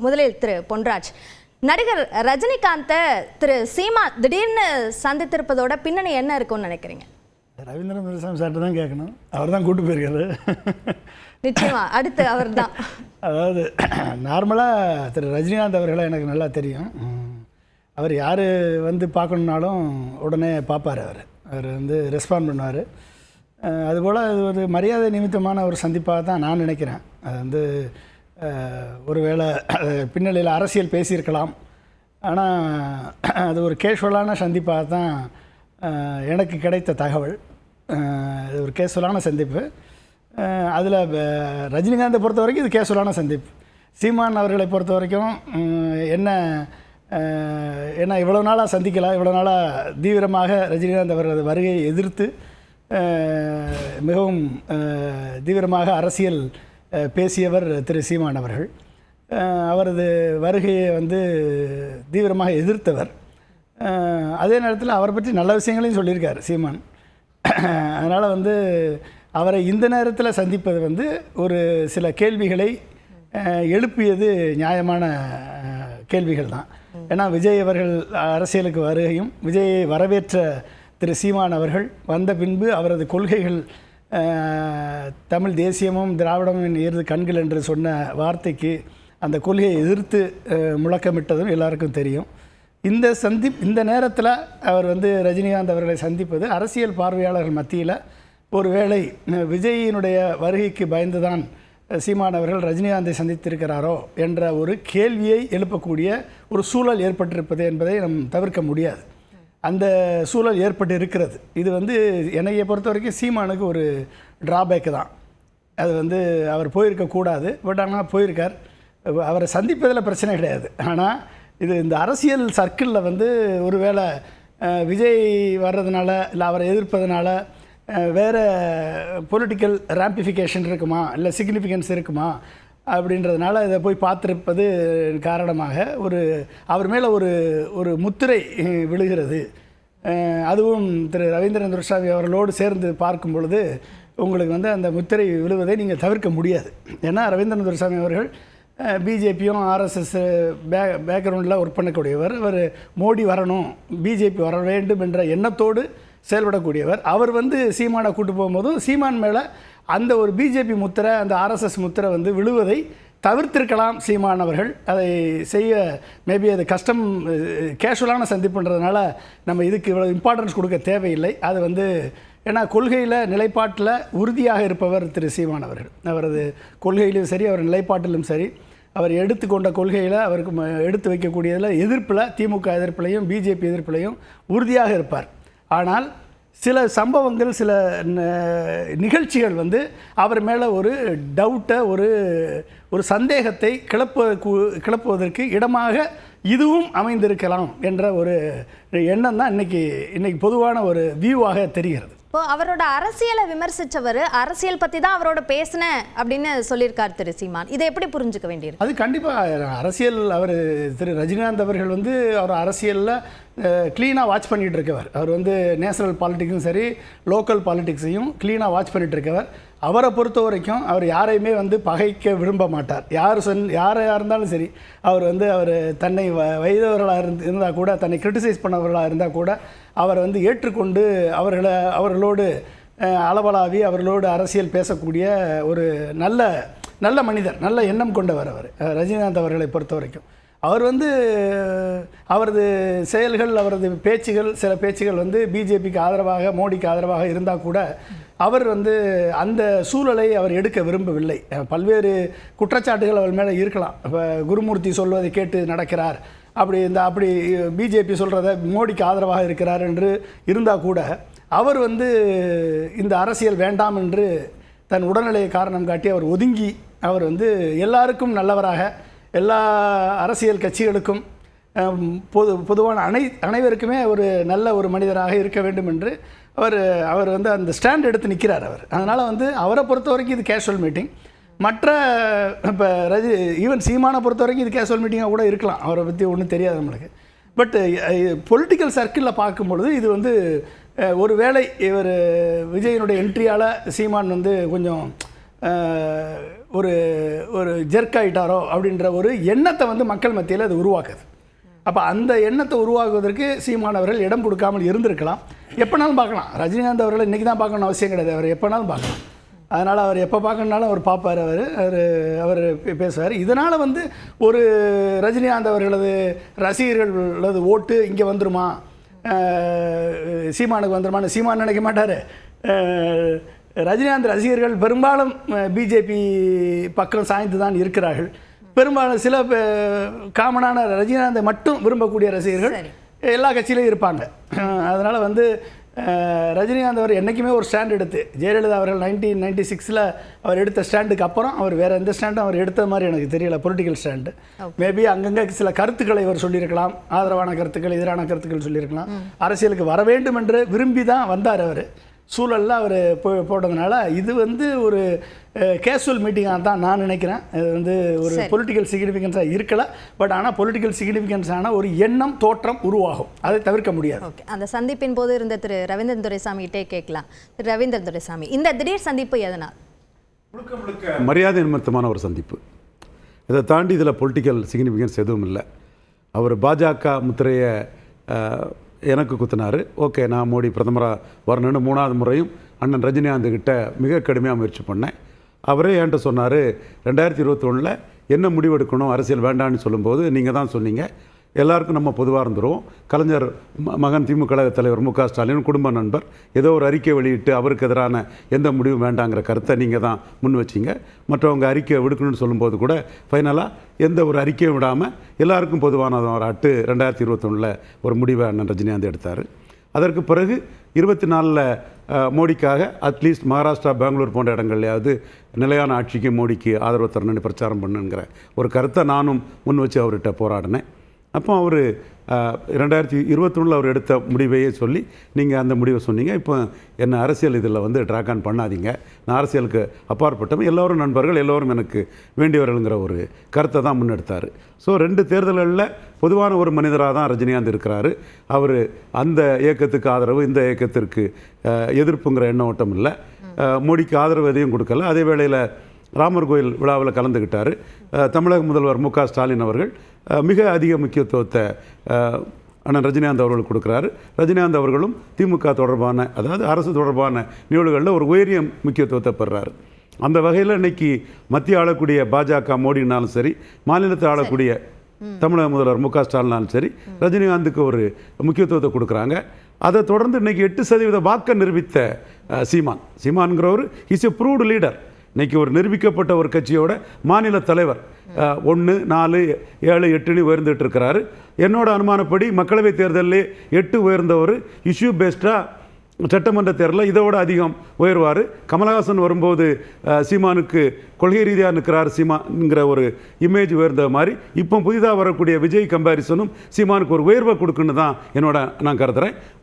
முதலில் திரு பொன்ராஜ், நடிகர் ரஜினிகாந்தை திரு சீமான் திடீர்னு சந்தித்திருப்பதோட பின்னணி என்ன இருக்கும்னு நினைக்கிறீங்க? ரவீந்திரன் துரைசாமி சார்ட்டு தான் கேட்கணும், அவர் தான் கூட்டு போயிருக்காரு. நிச்சயமா அடுத்து அவர் தான். அதாவது நார்மலாக திரு ரஜினிகாந்த் அவர்களை எனக்கு நல்லா தெரியும். அவர் யார் வந்து பார்க்கணுன்னாலும் உடனே பார்ப்பார். அவர் வந்து ரெஸ்பாண்ட் பண்ணுவார். அதுபோல் அது ஒரு மரியாதை நிமித்தமான ஒரு சந்திப்பாக தான் நான் நினைக்கிறேன். அது வந்து ஒருவேளை பின்னணியில் அரசியல் பேசியிருக்கலாம், ஆனால் அது ஒரு கேஷுவலான சந்திப்பாக தான் எனக்கு கிடைத்த தகவல். இது ஒரு கேஷுவலான சந்திப்பு. அதில் ரஜினிகாந்தை பொறுத்த வரைக்கும் இது கேஷுவலான சந்திப்பு. சீமான் அவர்களை பொறுத்த வரைக்கும் ஏன்னா இவ்வளோ நாளாக சந்திக்கலாம், இவ்வளோ நாளாக தீவிரமாக ரஜினிகாந்த் அவர்களது வருகையை எதிர்த்து மிகவும் தீவிரமாக அரசியல் பேசியவர் திரு சீமான் அவர்கள். அவரது வருகையை வந்து தீவிரமாக எதிர்த்தவர். அதே நேரத்தில் அவரை பற்றி நல்ல விஷயங்களையும் சொல்லியிருக்கார் சீமான். அதனால் வந்து அவரை இந்த நேரத்தில் சந்திப்பது வந்து ஒரு சில கேள்விகளை எழுப்பியது நியாயமான கேள்விகள் தான். ஏன்னா விஜய் அவர்கள் அரசியலுக்கு வருகையும் விஜயை வரவேற்ற திரு சீமான் அவர்கள் வந்த பின்பு அவரது கொள்கைகள் தமிழ் தேசியமும் திராவிடமும் இரு கண்கள் என்று சொன்ன வார்த்தைக்கு அந்த கொள்கையை எதிர்த்து முழக்கமிட்டதும் எல்லாருக்கும் தெரியும். இந்த நேரத்தில் அவர் வந்து ரஜினிகாந்த் அவர்களை சந்திப்பது அரசியல் பார்வையாளர்கள் மத்தியில் ஒருவேளை விஜயினுடைய வருகைக்கு பயந்துதான் சீமான் அவர்கள் ரஜினிகாந்தை சந்தித்திருக்கிறாரோ என்ற ஒரு கேள்வியை எழுப்பக்கூடிய ஒரு சூழல் ஏற்பட்டிருப்பது என்பதை நம் தவிர்க்க முடியாது. அந்த சூழல் ஏற்பட்டு இருக்கிறது. இது வந்து என்னையை பொறுத்த வரைக்கும் சீமானுக்கு ஒரு ட்ராபேக்கு தான். அது வந்து அவர் போயிருக்கக்கூடாது, பட் ஆனால் போயிருக்கார். அவரை சந்திப்பதில் பிரச்சனை கிடையாது. ஆனால் இது இந்த அரசியல் சர்க்கிளில் வந்து ஒருவேளை விஜய் வர்றதுனால இல்லை அவரை எதிர்ப்பதனால வேறு பொலிட்டிக்கல் ரேம்பிஃபிகேஷன் இருக்குமா, இல்லை சிக்னிஃபிகன்ஸ் இருக்குமா அப்படின்றதுனால இதை போய் பார்த்துருப்பது காரணமாக அவர் மேலே ஒரு முத்திரை விழுகிறது. அதுவும் திரு ரவீந்திரன் துரைசாமி அவர்களோடு சேர்ந்து பார்க்கும் பொழுது உங்களுக்கு வந்து அந்த முத்திரை விழுவதை நீங்கள் தவிர்க்க முடியாது. ஏன்னா ரவீந்திரன் துரைசாமி அவர்கள் பிஜேபியும் ஆர்எஸ்எஸ் பேக்ரவுண்டில் ஒர்க் பண்ணக்கூடியவர். அவர் மோடி வரணும், பிஜேபி வர வேண்டும் என்ற எண்ணத்தோடு செயல்படக்கூடியவர். அவர் வந்து சீமானை கூட்டு போகும்போதும் சீமான் மேலே அந்த ஒரு பிஜேபி முத்திரை, அந்த ஆர்எஸ்எஸ் முத்திரை வந்து விழுவதை தவிர்த்திருக்கலாம் சீமான் அவர்கள். அதை செய்ய மேபி அது கஷ்டம், கேஷுவலான சந்திப்புன்றதுனால நம்ம இதுக்கு இவ்வளோ இம்பார்ட்டன்ஸ் கொடுக்க தேவையில்லை. அது வந்து ஏன்னா கொள்கையில் நிலைப்பாட்டில் உறுதியாக இருப்பவர் திரு சீமான் அவர்கள். அவரது கொள்கையிலும் சரி, அவர் நிலைப்பாட்டிலும் சரி, அவர் எடுத்துக்கொண்ட கொள்கையில் அவருக்கு எடுத்து வைக்கக்கூடியதில் எதிர்ப்பில், திமுக எதிர்ப்பிலையும் பிஜேபி எதிர்ப்பிலையும் உறுதியாக இருப்பார். ஆனால் சில சம்பவங்கள், சில நிகழ்ச்சிகள் வந்து அவர் மேலே ஒரு டவுட்டை, ஒரு சந்தேகத்தை கிளப்புவதற்கு இடமாக இதுவும் அமைந்திருக்கலாம் என்ற ஒரு எண்ணம் தான் இன்னைக்கு பொதுவான ஒரு வியூவாக தெரிகிறது. இப்போ அவரோட அரசியலை விமர்சித்தவர் அரசியல் பற்றி தான் அவரோட பேசினேன் அப்படின்னு சொல்லியிருக்கார் திரு சீமான். இதை எப்படி புரிஞ்சுக்க வேண்டியிருக்கு? அது கண்டிப்பாக அரசியல், அவர் திரு ரஜினிகாந்த் அவர்கள் வந்து அவர் அரசியலில் க்ளீனாக வாட்ச் பண்ணிகிட்டு இருக்கவர். அவர் வந்து நேஷனல் பாலிட்டிக்ஸும் சரி, லோக்கல் பாலிட்டிக்ஸையும் க்ளீனாக வாட்ச் பண்ணிகிட்டு இருக்கவர். அவரை பொறுத்த வரைக்கும் அவர் யாரையுமே வந்து பகைக்க விரும்ப மாட்டார். யாராக இருந்தாலும் சரி, அவர் வந்து தன்னை வயதவர்களாக இருந்தால் கூட, தன்னை கிரிட்டிசைஸ் பண்ணவர்களாக இருந்தால் கூட அவரை வந்து ஏற்றுக்கொண்டு அவர்களோடு அளவலாவி அவர்களோடு அரசியல் பேசக்கூடிய ஒரு நல்ல மனிதர், நல்ல எண்ணம் கொண்டவர் அவர் ரஜினிகாந்த் அவர்களை பொறுத்த வரைக்கும். அவர் வந்து அவரது செயல்கள், அவரது பேச்சுகள், சில பேச்சுகள் வந்து பிஜேபிக்கு ஆதரவாக, மோடிக்கு ஆதரவாக இருந்தால் கூட அவர் வந்து அந்த சூழலை அவர் எடுக்க விரும்பவில்லை. பல்வேறு குற்றச்சாட்டுகள் அவர் மேலே இருக்கலாம். இப்போ குருமூர்த்தி சொல்வதை கேட்டு நடக்கிறார், அப்படி பிஜேபி சொல்கிறத மோடிக்கு ஆதரவாக இருக்கிறார் என்று இருந்தால் கூட அவர் வந்து இந்த அரசியல் வேண்டாம் என்று தன் உடல்நிலையை காரணம் காட்டி அவர் ஒதுங்கி, அவர் வந்து எல்லாருக்கும் நல்லவராக, எல்லா அரசியல் கட்சிகளுக்கும் பொதுவான அனைவருக்குமே ஒரு நல்ல ஒரு மனிதராக இருக்க வேண்டும் என்று அவர் வந்து அந்த ஸ்டாண்ட் எடுத்து நிற்கிறார் அவர். அதனால் வந்து அவரை பொறுத்த வரைக்கும் இது கேஷுவல் மீட்டிங். மற்ற இப்போ ஈவன் சீமானை பொறுத்த வரைக்கும் இது கேஷுவல் மீட்டிங்காக கூட இருக்கலாம், அவரை பற்றி ஒன்றும் தெரியாது நம்மளுக்கு. பட் பொலிட்டிக்கல் சர்க்கிளில் பார்க்கும்பொழுது இது வந்து ஒரு வேளை விஜயனுடைய என்ட்ரியால் சீமான் வந்து கொஞ்சம் ஒரு ஒரு ஜெர்க் ஆகிட்டாரோ அப்படின்ற ஒரு எண்ணத்தை வந்து மக்கள் மத்தியில் அது உருவாக்குது. அப்போ அந்த எண்ணத்தை உருவாக்குவதற்கு சீமான் அவர்கள் இடம் கொடுக்காமல் இருந்திருக்கலாம். எப்போனாலும் பார்க்கலாம். ரஜினிகாந்த் அவர்களை இன்றைக்கி தான் பார்க்கணும்னு அவசியம் கிடையாது. அவர் எப்போனாலும் பார்க்கலாம். அதனால் அவர் எப்போ பார்க்கணுனாலும் அவர் பார்ப்பார். அவர் பேசுவார். இதனால் வந்து ஒரு ரஜினிகாந்த் அவர்களது ரசிகர்களது ஓட்டு இங்கே வந்துருமா, சீமானுக்கு வந்துருமான்னு சீமான் நினைக்க மாட்டார். ரஜினிகாந்த் ரசிகர்கள் பெரும்பாலும் பிஜேபி பக்கம் சாய்ந்து தான் இருக்கிறார்கள். பெரும்பாலும் சில காமனான ரஜினிகாந்தை மட்டும் விரும்பக்கூடிய ரசிகர்கள் எல்லா கட்சியிலையும் இருப்பாங்க. அதனால் வந்து ரஜினிகாந்த் அவர் என்றைக்குமே ஒரு ஸ்டாண்ட் எடுத்து, ஜெயலலிதா அவர்கள் 1996 அவர் எடுத்த ஸ்டாண்டுக்கு அப்புறம் அவர் வேறு எந்த ஸ்டாண்டும் அவர் எடுத்த மாதிரி எனக்கு தெரியல, பொலிட்டிக்கல் ஸ்டாண்டு. மேபி அங்கங்கே சில கருத்துக்களை அவர் சொல்லியிருக்கலாம், ஆதரவான கருத்துக்கள், எதிரான கருத்துக்கள் சொல்லியிருக்கலாம். அரசியலுக்கு வர வேண்டும் என்று விரும்பி தான் வந்தார். அவர் சூழலில் அவர் போட்டதுனால இது வந்து ஒரு கேஷுவல் மீட்டிங்காக தான் நான் நினைக்கிறேன். இது வந்து ஒரு பொலிட்டிக்கல் சிக்னிஃபிகன்ஸாக இருக்கல. பட் ஆனால் பொலிட்டிக்கல் சிக்னிஃபிகன்ஸான ஒரு எண்ணம் தோற்றம் உருவாகும். அதை தவிர்க்க முடியாது. ஓகே, அந்த சந்திப்பின் போது இருந்த திரு ரவீந்திரன் துரைசாமிகிட்டே கேட்கலாம். திரு ரவீந்திரன் துரைசாமி, இந்த திடீர் சந்திப்பு எதனால்? முழுக்க முழுக்க மரியாதை நிமித்தமான ஒரு சந்திப்பு. இதை தாண்டி இதில் பொலிட்டிக்கல் சிக்னிஃபிகன்ஸ் எதுவும் இல்லை. அவர் பாஜக முத்திரையை எனக்கு குத்தினார். ஓகே, நான் மோடி பிரதமராக வரணுன்னு 3வது முறையும் அண்ணன் ரஜினிகாந்த் கிட்ட மிக கடுமையாக முயற்சி பண்ணேன். அவரே என்கிட்ட சொன்னார், 2021 என்ன முடிவெடுக்கணும், அரசியல் வேண்டான்னு சொல்லும்போது நீங்கள் தான் சொன்னீங்க, எல்லாருக்கும் நம்ம பொதுவாக இருந்துருவோம். கலைஞர் மகன் திமுக கழக தலைவர் மு.க. ஸ்டாலின் குடும்ப நண்பர் ஏதோ ஒரு அறிக்கை வெளியிட்டு அவருக்கு எதிரான எந்த முடிவும் வேண்டாங்கிற கருத்தை நீங்கள் தான் முன் வச்சிங்க. மற்றவங்க அறிக்கை விடுக்கணும்னு சொல்லும்போது கூட ஃபைனலாக எந்த ஒரு அறிக்கையும் விடாமல் எல்லாருக்கும் பொதுவான ஒரு 2021 ஒரு முடிவை அண்ணன் ரஜினிகாந்த் எடுத்தார். அதற்கு பிறகு 24 மோடிக்காக அட்லீஸ்ட் மகாராஷ்டிரா, பெங்களூர் போன்ற இடங்கள்லையாவது நிலையான ஆட்சிக்கு மோடிக்கு ஆதரவு தரணுன்னு பிரச்சாரம் பண்ணுங்கிற ஒரு கருத்தை நானும் முன் வச்சு அவர்கிட்ட போராடினேன். அப்போ அவர் 2021 அவர் எடுத்த முடிவையே சொல்லி நீங்கள் அந்த முடிவை சொன்னீங்க. இப்போ என்ன அரசியல் இதில் வந்து ட்ராக் ஆன் பண்ணாதீங்க, நான் அரசியலுக்கு அப்பாற்பட்டவன், எல்லோரும் நண்பர்கள், எல்லோரும் எனக்கு வேண்டியவர்கள்ங்கிற ஒரு கருத்தை தான் முன்னெடுத்தார். ஸோ 2 தேர்தல்களில் பொதுவான ஒரு மனிதராக தான் ரஜினிகாந்த் இருக்கிறாரு. அவர் அந்த இயக்கத்துக்கு ஆதரவு, இந்த இயக்கத்திற்கு எதிர்ப்புங்கிற எண்ண ஓட்டம் இல்லை. மோடிக்கு ஆதரவு எதையும் கொடுக்கல. அதே வேளையில் ராமர் கோயில் விழாவில் கலந்துக்கிட்டார். தமிழக முதல்வர் மு.க. ஸ்டாலின் அவர்கள் மிக அதிக முக்கியத்துவத்தை அண்ணன் ரஜினிகாந்த் அவர்கள் கொடுக்குறாரு. ரஜினிகாந்த் அவர்களும் திமுக தொடர்பான, அதாவது அரசு தொடர்பான நிகழ்வுகளில் ஒரு உயரிய முக்கியத்துவத்தை பெறுறாரு. அந்த வகையில் இன்னைக்கு மத்திய ஆளக்கூடிய பாஜக மோடினாலும் சரி, மாநிலத்தை ஆளக்கூடிய தமிழக முதல்வர் மு.க. ஸ்டாலினாலும் சரி, ரஜினிகாந்துக்கு ஒரு முக்கியத்துவத்தை கொடுக்குறாங்க. அதை தொடர்ந்து இன்னைக்கு 8% வாக்கை நிரூபித்த சீமான்கிறவர் இஸ் எ ப்ரூவ்டு லீடர். இன்றைக்கி ஒரு நிரூபிக்கப்பட்ட ஒரு கட்சியோட மாநில தலைவர் 1, 4, 7, 8 உயர்ந்துட்டு இருக்கிறாரு. என்னோட அனுமானப்படி மக்களவைத் தேர்தலில் 8 உயர்ந்தவர் இஷ்யூ பேஸ்டாக சட்டமன்ற தேர்தலில் இதோட அதிகம் உயர்வார். கமலஹாசன் வரும்போது சீமானுக்கு கொள்கை ரீதியாக நிற்கிறார் சீமான்ங்கிற ஒரு இமேஜ் உயர்ந்த மாதிரி இப்போ புதிதாக வரக்கூடிய விஜய் கம்பேரிசனும் சீமானுக்கு ஒரு உயர்வை கொடுக்குன்னு தான் நான் கருதுகிறேன்.